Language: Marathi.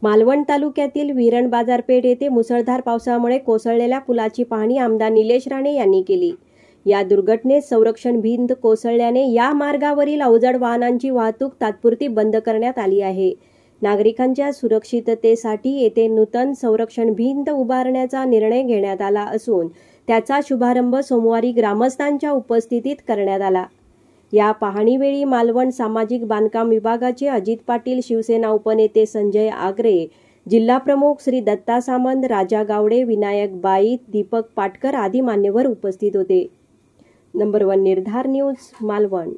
मालवण तालुक्यातील विरण बाजारपेठ येथे मुसळधार पावसामुळे कोसळलेल्या पुलाची पाहणी आमदार निलेश राणे यांनी केली। या दुर्घटनेत संरक्षण भिंत कोसळल्याने या मार्गावरील अवजड वाहनांची वाहतूक तात्पुरती बंद करण्यात आली आहे। नागरिकांच्या सुरक्षिततेसाठी येथे नूतन संरक्षण भिंत उभारण्याचा निर्णय घेण्यात आला असून त्याचा शुभारंभ सोमवारी ग्रामस्थांच्या उपस्थितीत करण्यात आला। या पाहणीवेळी मालवण सामाजिक बांधकाम विभागाचे अजित पाटील, शिवसेना उपनेते संजय आगरे, जिल्हाप्रमुख श्री दत्ता सामंत, राजा गावडे, विनायक बाईत, दीपक पाटकर आदी मान्यवर उपस्थित होते। नंबर 1 निर्धार न्यूज मालवण।